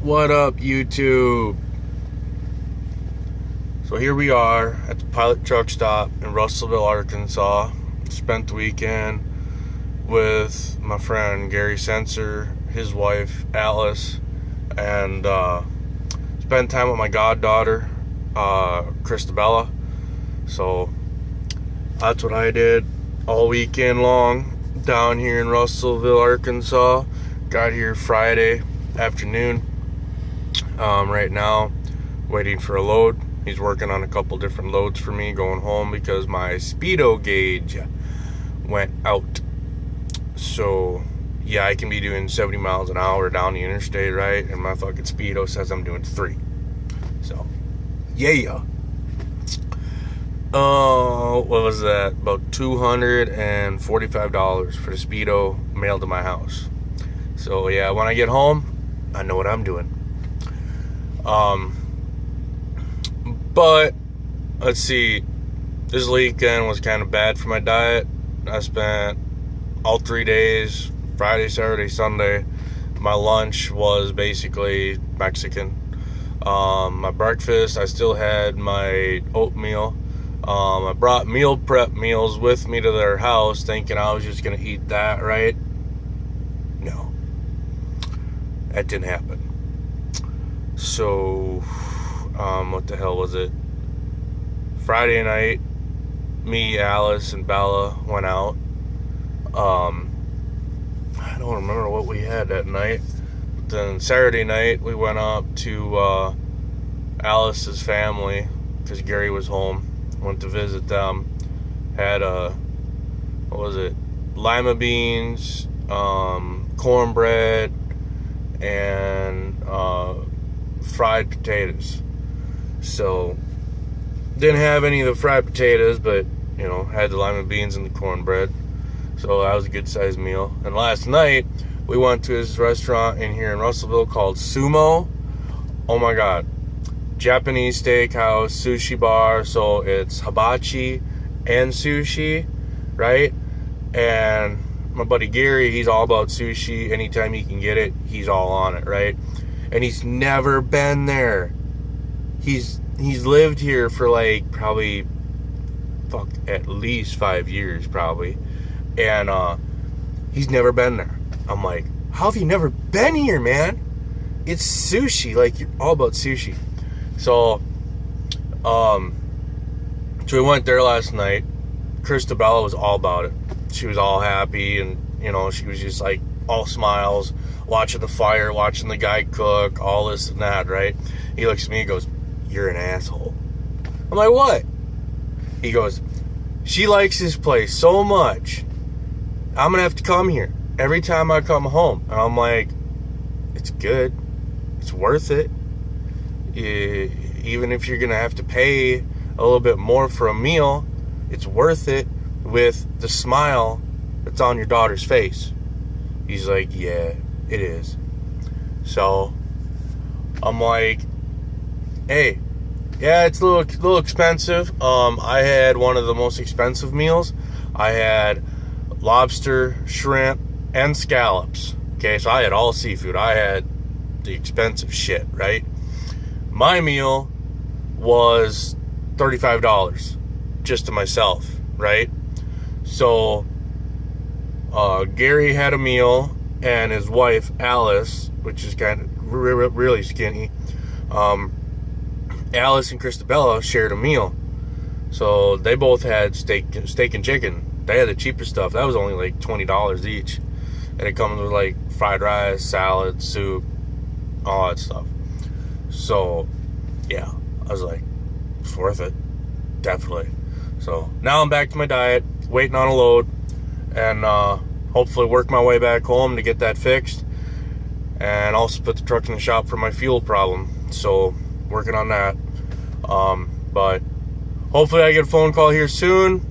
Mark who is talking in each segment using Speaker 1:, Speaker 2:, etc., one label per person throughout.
Speaker 1: What up, YouTube? So here we are at the Pilot Truck Stop in Russellville, Arkansas. Spent the weekend with my friend Gary Sensor, his wife Alice, and spent time with my goddaughter Christabella. So that's what I did all weekend long down here in Russellville, Arkansas. Got here Friday afternoon. Right now, waiting for a load. He's working on a couple different loads for me going home because my speedo gauge went out. So yeah, I can be doing 70 miles an hour down the interstate, right? And my fucking speedo says I'm doing 3. So yeah. What was that? About $245 for the speedo mailed to my house. So yeah, when I get home, I know what I'm doing. But let's see, this weekend was kind of bad for my diet. I spent all 3 days, Friday, Saturday, Sunday. My lunch was basically Mexican. My breakfast, I still had my oatmeal. I brought meal prep meals with me to their house thinking I was just gonna eat that, right? No, that didn't happen. So what the hell was it? Friday night, me, Alice, and Bella went out. I don't remember what we had that night. But then Saturday night, we went up to Alice's family because Gary was home. Went to visit them. Had what was it? Lima beans, cornbread, and fried potatoes. So didn't have any of the fried potatoes, but you know, had the lima beans and the cornbread. So that was a good sized meal. And last night we went to this restaurant in here in Russellville called Sumo. Oh my god. Japanese steakhouse, sushi bar. So it's hibachi and sushi, right? And my buddy Gary, he's all about sushi. Anytime he can get it, he's all on it, right? And he's never been there. He's lived here for like probably at least 5 years probably, and he's never been there. I'm like, how have you never been here, man? It's sushi, like you're all about sushi. So we went there last night. Christabella was all about it. She was all happy, and you know, she was just like all smiles, watching the fire, watching the guy cook, all this and that, right? He looks at me and goes, "You're an asshole." I'm like, "What?" He goes, "She likes this place so much, I'm gonna have to come here every time I come home." And I'm like, "It's good. It's worth it. Even if you're gonna have to pay a little bit more for a meal, it's worth it with the smile that's on your daughter's face." He's like, "Yeah, it is." So I'm like, "Hey, yeah, it's a little expensive." I had one of the most expensive meals. I had lobster, shrimp, and scallops. Okay, so I had all seafood. I had the expensive shit, right? My meal was $35 just to myself, right? So Gary had a meal, and his wife Alice, which is kind of really skinny, Alice and Christabella shared a meal. So they both had steak and chicken. They had the cheaper stuff. That was only like $20 each, and it comes with like fried rice, salad, soup, all that stuff. So yeah, I was like, it's worth it, definitely. So now I'm back to my diet, waiting on a load, and hopefully work my way back home to get that fixed, and also put the truck in the shop for my fuel problem. So working on that. But hopefully I get a phone call here soon.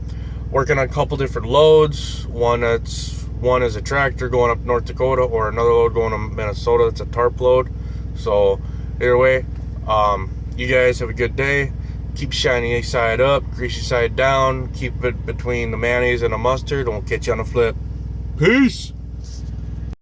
Speaker 1: Working on a couple different loads. One is a tractor going up North Dakota, or another load going to Minnesota. It's a tarp load. So either way, you guys have a good day. Keep shiny side up, greasy side down. Keep it between the mayonnaise and the mustard, and we'll catch you on the flip. Peace.